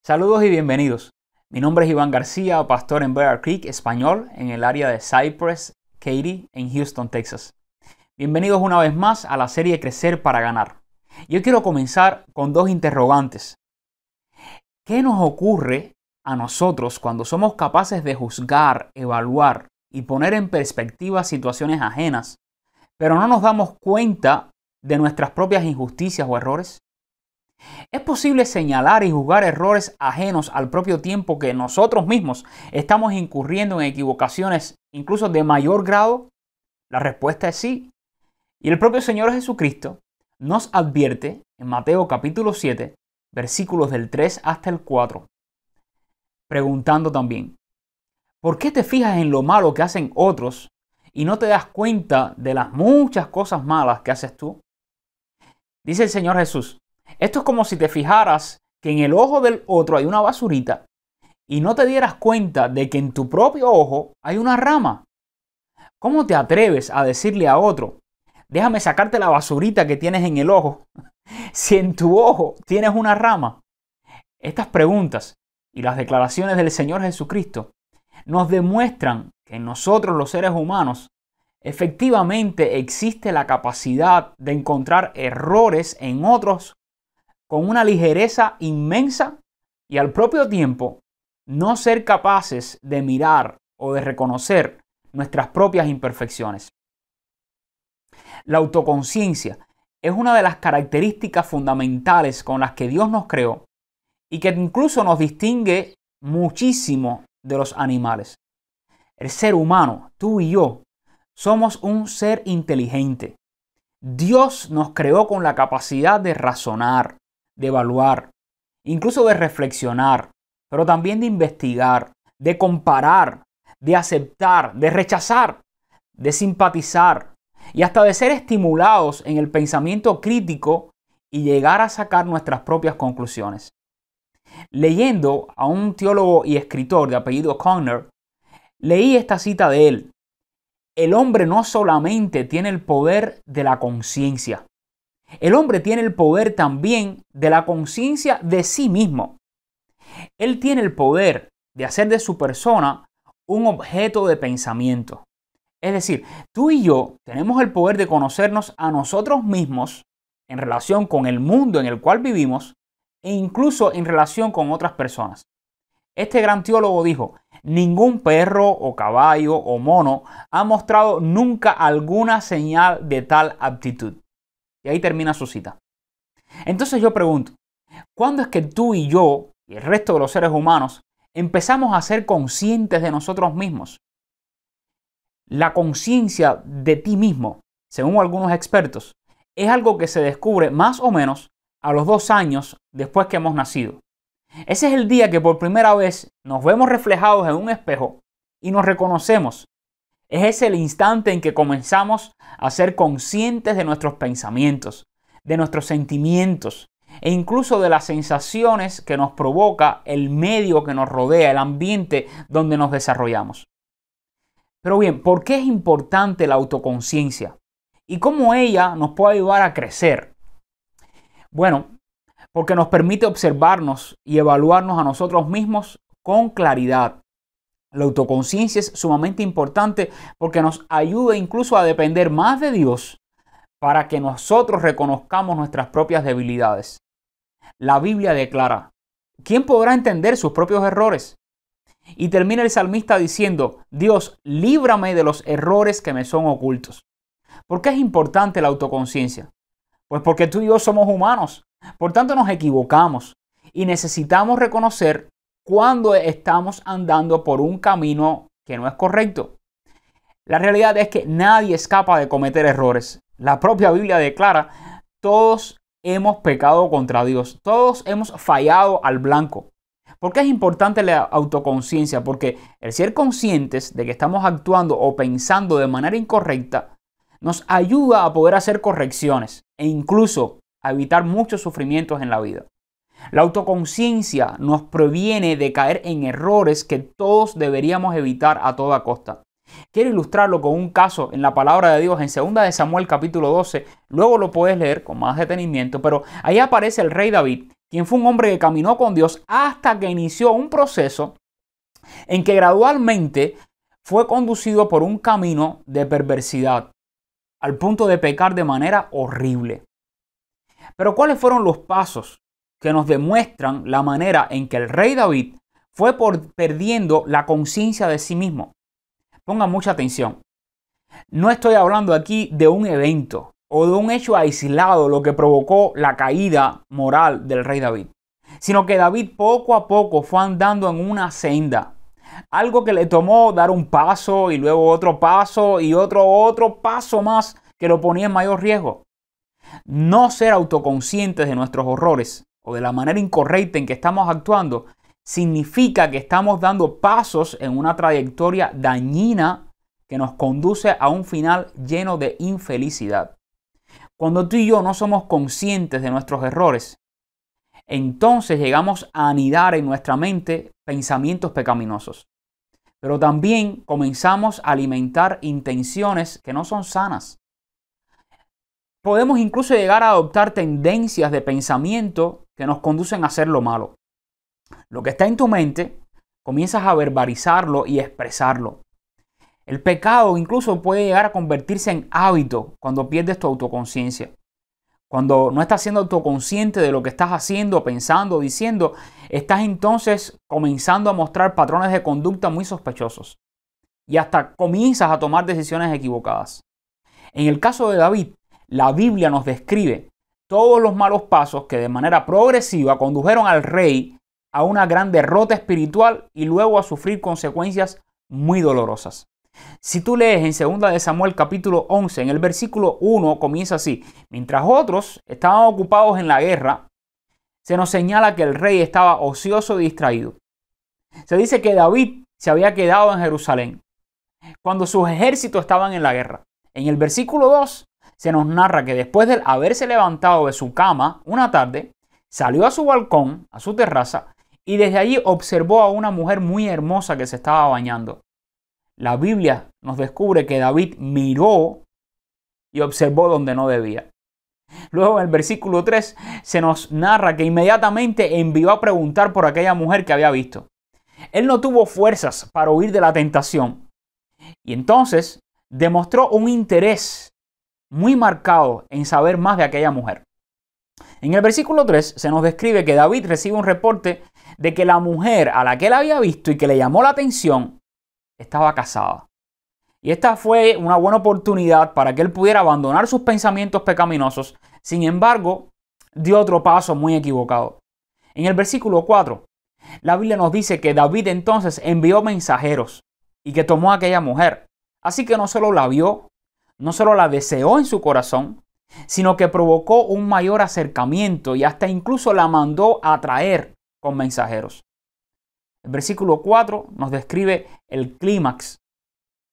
Saludos y bienvenidos. Mi nombre es Iván García, pastor en Bear Creek, español, en el área de Cypress, Katy, en Houston, Texas. Bienvenidos una vez más a la serie Crecer para Ganar. Yo quiero comenzar con dos interrogantes. ¿Qué nos ocurre a nosotros cuando somos capaces de juzgar, evaluar y poner en perspectiva situaciones ajenas, pero no nos damos cuenta de nuestras propias injusticias o errores? ¿Es posible señalar y juzgar errores ajenos al propio tiempo que nosotros mismos estamos incurriendo en equivocaciones incluso de mayor grado? La respuesta es sí. Y el propio Señor Jesucristo nos advierte en Mateo capítulo 7, versículos del 3 hasta el 4, preguntando también, ¿por qué te fijas en lo malo que hacen otros y no te das cuenta de las muchas cosas malas que haces tú? Dice el Señor Jesús, esto es como si te fijaras que en el ojo del otro hay una basurita y no te dieras cuenta de que en tu propio ojo hay una rama. ¿Cómo te atreves a decirle a otro, déjame sacarte la basurita que tienes en el ojo, si en tu ojo tienes una rama? Estas preguntas y las declaraciones del Señor Jesucristo nos demuestran que en nosotros los seres humanos efectivamente existe la capacidad de encontrar errores en otros con una ligereza inmensa y al propio tiempo no ser capaces de mirar o de reconocer nuestras propias imperfecciones. La autoconciencia es una de las características fundamentales con las que Dios nos creó y que incluso nos distingue muchísimo de los animales. El ser humano, tú y yo, somos un ser inteligente. Dios nos creó con la capacidad de razonar, de evaluar, incluso de reflexionar, pero también de investigar, de comparar, de aceptar, de rechazar, de simpatizar y hasta de ser estimulados en el pensamiento crítico y llegar a sacar nuestras propias conclusiones. Leyendo a un teólogo y escritor de apellido Conner, leí esta cita de él. El hombre no solamente tiene el poder de la conciencia, el hombre tiene el poder también de la conciencia de sí mismo. Él tiene el poder de hacer de su persona un objeto de pensamiento. Es decir, tú y yo tenemos el poder de conocernos a nosotros mismos en relación con el mundo en el cual vivimos e incluso en relación con otras personas. Este gran teólogo dijo, ningún perro o caballo o mono ha mostrado nunca alguna señal de tal aptitud. Y ahí termina su cita. Entonces yo pregunto, ¿cuándo es que tú y yo y el resto de los seres humanos empezamos a ser conscientes de nosotros mismos? La conciencia de ti mismo, según algunos expertos, es algo que se descubre más o menos a los 2 años después que hemos nacido. Ese es el día que por primera vez nos vemos reflejados en un espejo y nos reconocemos. Es ese el instante en que comenzamos a ser conscientes de nuestros pensamientos, de nuestros sentimientos e incluso de las sensaciones que nos provoca el medio que nos rodea, el ambiente donde nos desarrollamos. Pero bien, ¿por qué es importante la autoconciencia? ¿Y cómo ella nos puede ayudar a crecer? Bueno, porque nos permite observarnos y evaluarnos a nosotros mismos con claridad. La autoconciencia es sumamente importante porque nos ayuda incluso a depender más de Dios para que nosotros reconozcamos nuestras propias debilidades. La Biblia declara, ¿quién podrá entender sus propios errores? Y termina el salmista diciendo, Dios, líbrame de los errores que me son ocultos. ¿Por qué es importante la autoconciencia? Pues porque tú y yo somos humanos, por tanto nos equivocamos y necesitamos reconocer cuando estamos andando por un camino que no es correcto. La realidad es que nadie escapa de cometer errores. La propia Biblia declara, todos hemos pecado contra Dios, todos hemos fallado al blanco. ¿Por qué es importante la autoconciencia? Porque el ser conscientes de que estamos actuando o pensando de manera incorrecta nos ayuda a poder hacer correcciones e incluso a evitar muchos sufrimientos en la vida. La autoconciencia nos previene de caer en errores que todos deberíamos evitar a toda costa. Quiero ilustrarlo con un caso en la palabra de Dios en 2 de Samuel capítulo 12. Luego lo puedes leer con más detenimiento, pero ahí aparece el rey David, quien fue un hombre que caminó con Dios hasta que inició un proceso en que gradualmente fue conducido por un camino de perversidad, al punto de pecar de manera horrible. Pero ¿cuáles fueron los pasos que nos demuestran la manera en que el rey David fue perdiendo la conciencia de sí mismo? Pongan mucha atención. No estoy hablando aquí de un evento o de un hecho aislado lo que provocó la caída moral del rey David, sino que David poco a poco fue andando en una senda. Algo que le tomó dar un paso y luego otro paso y otro paso más que lo ponía en mayor riesgo. No ser autoconscientes de nuestros horrores o de la manera incorrecta en que estamos actuando significa que estamos dando pasos en una trayectoria dañina que nos conduce a un final lleno de infelicidad. Cuando tú y yo no somos conscientes de nuestros errores, entonces llegamos a anidar en nuestra mente pensamientos pecaminosos. Pero también comenzamos a alimentar intenciones que no son sanas. Podemos incluso llegar a adoptar tendencias de pensamiento que nos conducen a hacer lo malo. Lo que está en tu mente, comienzas a verbalizarlo y expresarlo. El pecado incluso puede llegar a convertirse en hábito cuando pierdes tu autoconciencia. Cuando no estás siendo autoconsciente de lo que estás haciendo, pensando, diciendo, estás entonces comenzando a mostrar patrones de conducta muy sospechosos. Y hasta comienzas a tomar decisiones equivocadas. En el caso de David, la Biblia nos describe todos los malos pasos que de manera progresiva condujeron al rey a una gran derrota espiritual y luego a sufrir consecuencias muy dolorosas. Si tú lees en 2 de Samuel capítulo 11, en el versículo 1 comienza así: mientras otros estaban ocupados en la guerra, se nos señala que el rey estaba ocioso y distraído. Se dice que David se había quedado en Jerusalén cuando sus ejércitos estaban en la guerra. En el versículo 2 se nos narra que después de haberse levantado de su cama una tarde, salió a su balcón, a su terraza, y desde allí observó a una mujer muy hermosa que se estaba bañando. La Biblia nos descubre que David miró y observó donde no debía. Luego en el versículo 3 se nos narra que inmediatamente envió a preguntar por aquella mujer que había visto. Él no tuvo fuerzas para huir de la tentación y entonces demostró un interés muy marcado en saber más de aquella mujer. En el versículo 3 se nos describe que David recibe un reporte de que la mujer a la que él había visto y que le llamó la atención estaba casada. Y esta fue una buena oportunidad para que él pudiera abandonar sus pensamientos pecaminosos. Sin embargo, dio otro paso muy equivocado. En el versículo 4, la Biblia nos dice que David entonces envió mensajeros y que tomó a aquella mujer. Así que no solo la vio, no solo la deseó en su corazón, sino que provocó un mayor acercamiento y hasta incluso la mandó a traer con mensajeros. El versículo 4 nos describe el clímax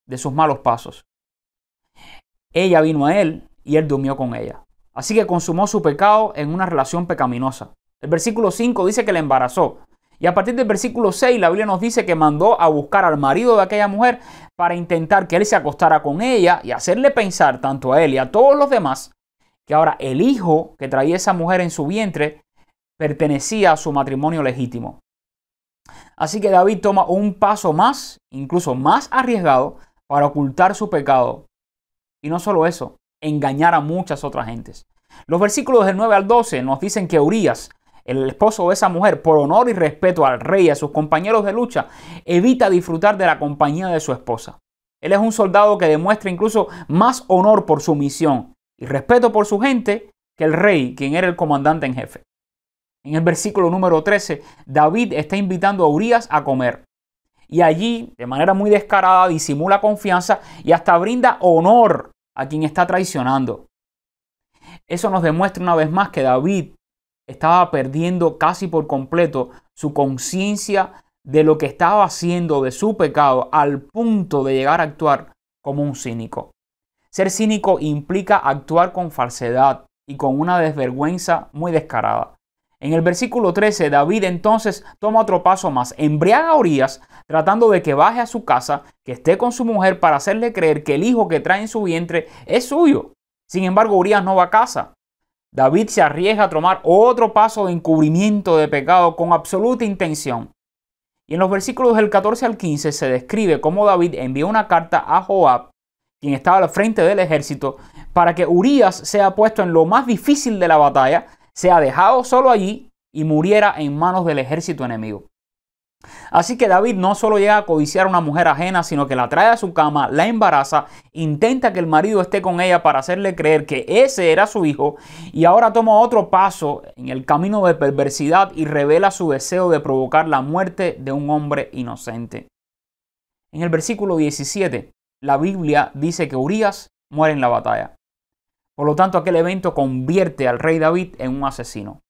de sus malos pasos. Ella vino a él y él durmió con ella. Así que consumó su pecado en una relación pecaminosa. El versículo 5 dice que la embarazó. Y a partir del versículo 6 la Biblia nos dice que mandó a buscar al marido de aquella mujer para intentar que él se acostara con ella y hacerle pensar tanto a él y a todos los demás que ahora el hijo que traía esa mujer en su vientre pertenecía a su matrimonio legítimo. Así que David toma un paso más, incluso más arriesgado, para ocultar su pecado. Y no solo eso, engañar a muchas otras gentes. Los versículos del 9 al 12 nos dicen que Urías, el esposo de esa mujer, por honor y respeto al rey y a sus compañeros de lucha, evita disfrutar de la compañía de su esposa. Él es un soldado que demuestra incluso más honor por su misión y respeto por su gente que el rey, quien era el comandante en jefe. En el versículo número 13, David está invitando a Urías a comer. Y allí, de manera muy descarada, disimula confianza y hasta brinda honor a quien está traicionando. Eso nos demuestra una vez más que David estaba perdiendo casi por completo su conciencia de lo que estaba haciendo, de su pecado, al punto de llegar a actuar como un cínico. Ser cínico implica actuar con falsedad y con una desvergüenza muy descarada. En el versículo 13, David entonces toma otro paso más, embriaga a Urías tratando de que baje a su casa, que esté con su mujer para hacerle creer que el hijo que trae en su vientre es suyo. Sin embargo, Urías no va a casa. David se arriesga a tomar otro paso de encubrimiento de pecado con absoluta intención. Y en los versículos del 14 al 15 se describe cómo David envió una carta a Joab, quien estaba al frente del ejército, para que Urías sea puesto en lo más difícil de la batalla, sea dejado solo allí y muriera en manos del ejército enemigo. Así que David no solo llega a codiciar a una mujer ajena, sino que la trae a su cama, la embaraza, intenta que el marido esté con ella para hacerle creer que ese era su hijo, y ahora toma otro paso en el camino de perversidad y revela su deseo de provocar la muerte de un hombre inocente. En el versículo 17, la Biblia dice que Urías muere en la batalla. Por lo tanto, aquel evento convierte al rey David en un asesino.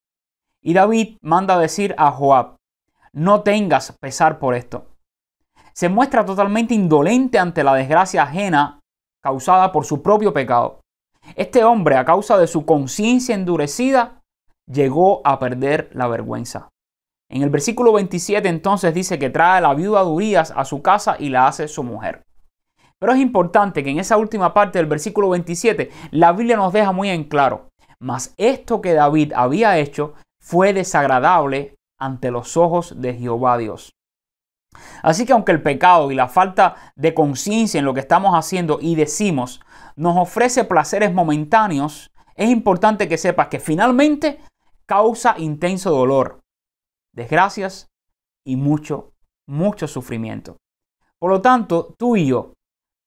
Y David manda decir a Joab: no tengas pesar por esto. Se muestra totalmente indolente ante la desgracia ajena causada por su propio pecado. Este hombre, a causa de su conciencia endurecida, llegó a perder la vergüenza. En el versículo 27 entonces dice que trae a la viuda de Urías a su casa y la hace su mujer. Pero es importante que en esa última parte del versículo 27 la Biblia nos deja muy en claro: mas esto que David había hecho fue desagradable ante los ojos de Jehová Dios. Así que aunque el pecado y la falta de conciencia en lo que estamos haciendo y decimos nos ofrece placeres momentáneos, es importante que sepas que finalmente causa intenso dolor, desgracias y mucho sufrimiento. Por lo tanto, tú y yo,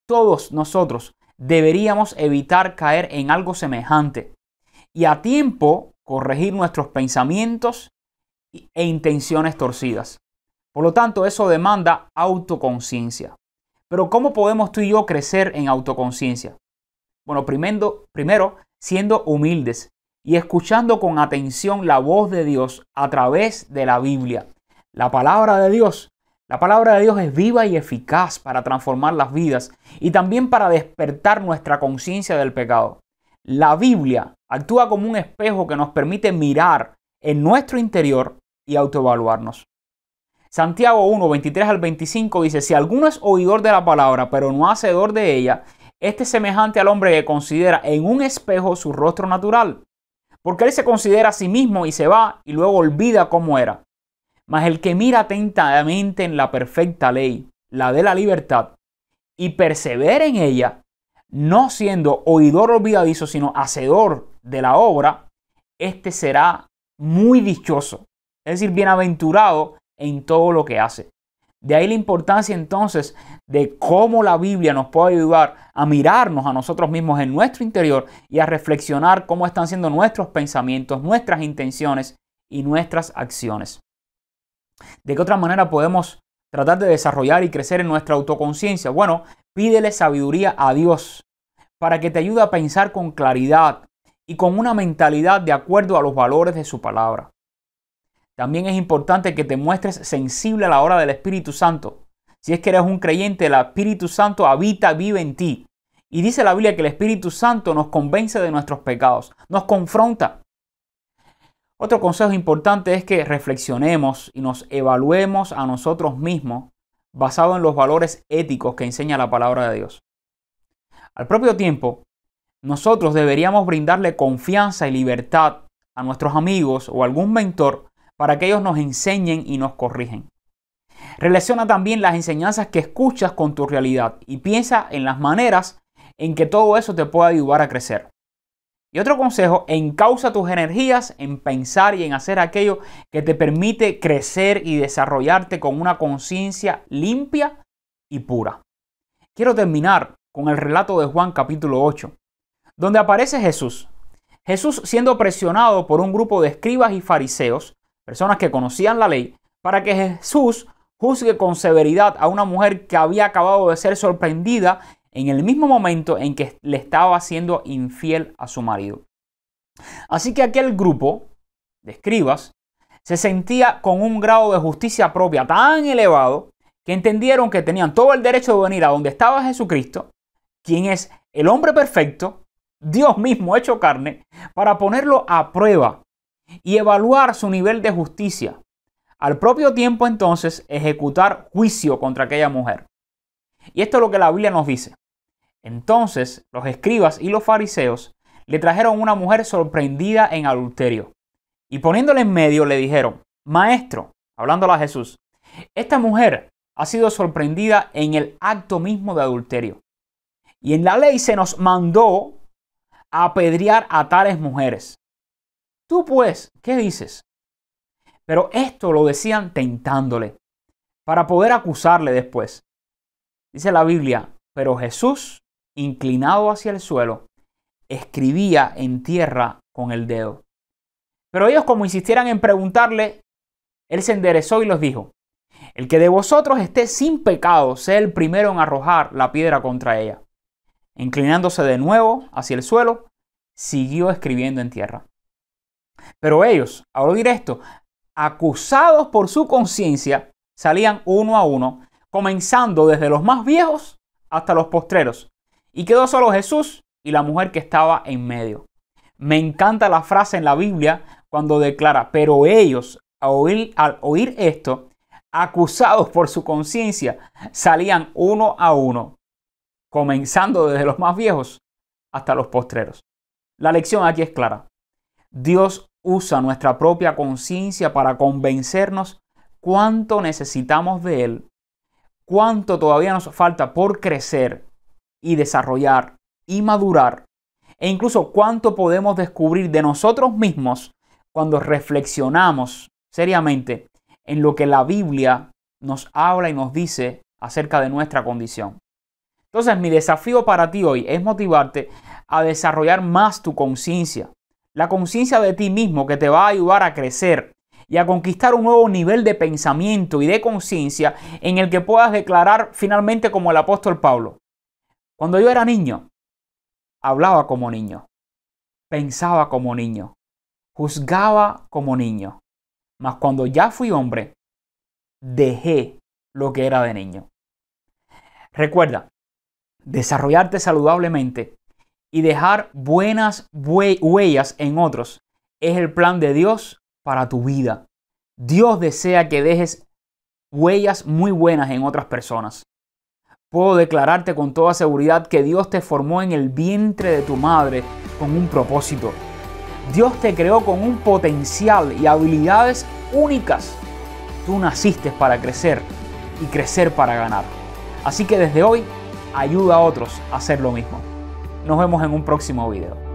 todos nosotros, deberíamos evitar caer en algo semejante y a tiempo corregir nuestros pensamientos e intenciones torcidas. Por lo tanto, eso demanda autoconciencia. Pero ¿cómo podemos tú y yo crecer en autoconciencia? Bueno, primero siendo humildes y escuchando con atención la voz de Dios a través de la Biblia. La palabra de Dios es viva y eficaz para transformar las vidas y también para despertar nuestra conciencia del pecado. La Biblia actúa como un espejo que nos permite mirar en nuestro interior y autoevaluarnos. Santiago 1, 23 al 25 dice: si alguno es oidor de la palabra, pero no hacedor de ella, este es semejante al hombre que considera en un espejo su rostro natural. Porque él se considera a sí mismo y se va y luego olvida cómo era. Mas el que mira atentamente en la perfecta ley, la de la libertad, y persevera en ella, no siendo oidor olvidadizo, sino hacedor de la obra, este será muy dichoso, es decir, bienaventurado en todo lo que hace. De ahí la importancia entonces de cómo la Biblia nos puede ayudar a mirarnos a nosotros mismos en nuestro interior y a reflexionar cómo están siendo nuestros pensamientos, nuestras intenciones y nuestras acciones. ¿De qué otra manera podemos tratar de desarrollar y crecer en nuestra autoconciencia? Bueno, pídele sabiduría a Dios para que te ayude a pensar con claridad y con una mentalidad de acuerdo a los valores de su palabra. También es importante que te muestres sensible a la obra del Espíritu Santo. Si es que eres un creyente, el Espíritu Santo vive en ti. Y dice la Biblia que el Espíritu Santo nos convence de nuestros pecados, nos confronta. Otro consejo importante es que reflexionemos y nos evaluemos a nosotros mismos basado en los valores éticos que enseña la palabra de Dios. Al propio tiempo, nosotros deberíamos brindarle confianza y libertad a nuestros amigos o algún mentor para que ellos nos enseñen y nos corrigen. Relaciona también las enseñanzas que escuchas con tu realidad y piensa en las maneras en que todo eso te puede ayudar a crecer. Y otro consejo: encausa tus energías en pensar y en hacer aquello que te permite crecer y desarrollarte con una conciencia limpia y pura. Quiero terminar con el relato de Juan capítulo 8, donde aparece Jesús. Jesús siendo presionado por un grupo de escribas y fariseos, personas que conocían la ley, para que Jesús juzgue con severidad a una mujer que había acabado de ser sorprendida en el mismo momento en que le estaba siendo infiel a su marido. Así que aquel grupo de escribas se sentía con un grado de justicia propia tan elevado que entendieron que tenían todo el derecho de venir a donde estaba Jesucristo, quien es el hombre perfecto, Dios mismo hecho carne, para ponerlo a prueba y evaluar su nivel de justicia, al propio tiempo entonces ejecutar juicio contra aquella mujer. Y esto es lo que la Biblia nos dice. Entonces los escribas y los fariseos le trajeron una mujer sorprendida en adulterio. Y poniéndole en medio le dijeron: Maestro, hablándole a Jesús, esta mujer ha sido sorprendida en el acto mismo de adulterio. Y en la ley se nos mandó a apedrear a tales mujeres. Tú pues, ¿qué dices? Pero esto lo decían tentándole, para poder acusarle después. Dice la Biblia: pero Jesús, inclinado hacia el suelo, escribía en tierra con el dedo. Pero ellos, como insistieran en preguntarle, él se enderezó y les dijo: el que de vosotros esté sin pecado, sea el primero en arrojar la piedra contra ella. Inclinándose de nuevo hacia el suelo, siguió escribiendo en tierra. Pero ellos, al oír esto, acusados por su conciencia, salían uno a uno, comenzando desde los más viejos hasta los postreros. Y quedó solo Jesús y la mujer que estaba en medio. Me encanta la frase en la Biblia cuando declara: pero ellos, al oír esto, acusados por su conciencia, salían uno a uno, comenzando desde los más viejos hasta los postreros. La lección aquí es clara. Dios usa nuestra propia conciencia para convencernos cuánto necesitamos de Él, cuánto todavía nos falta por crecer y desarrollar y madurar, e incluso cuánto podemos descubrir de nosotros mismos cuando reflexionamos seriamente en lo que la Biblia nos habla y nos dice acerca de nuestra condición. Entonces, mi desafío para ti hoy es motivarte a desarrollar más tu conciencia, la conciencia de ti mismo, que te va a ayudar a crecer y a conquistar un nuevo nivel de pensamiento y de conciencia en el que puedas declarar finalmente como el apóstol Pablo: cuando yo era niño, hablaba como niño, pensaba como niño, juzgaba como niño, mas cuando ya fui hombre, dejé lo que era de niño. Recuerda, desarrollarte saludablemente y dejar buenas huellas en otros es el plan de Dios para tu vida. Dios desea que dejes huellas muy buenas en otras personas. Puedo declararte con toda seguridad que Dios te formó en el vientre de tu madre con un propósito. Dios te creó con un potencial y habilidades únicas. Tú naciste para crecer y crecer para ganar. Así que desde hoy, ayuda a otros a hacer lo mismo. Nos vemos en un próximo video.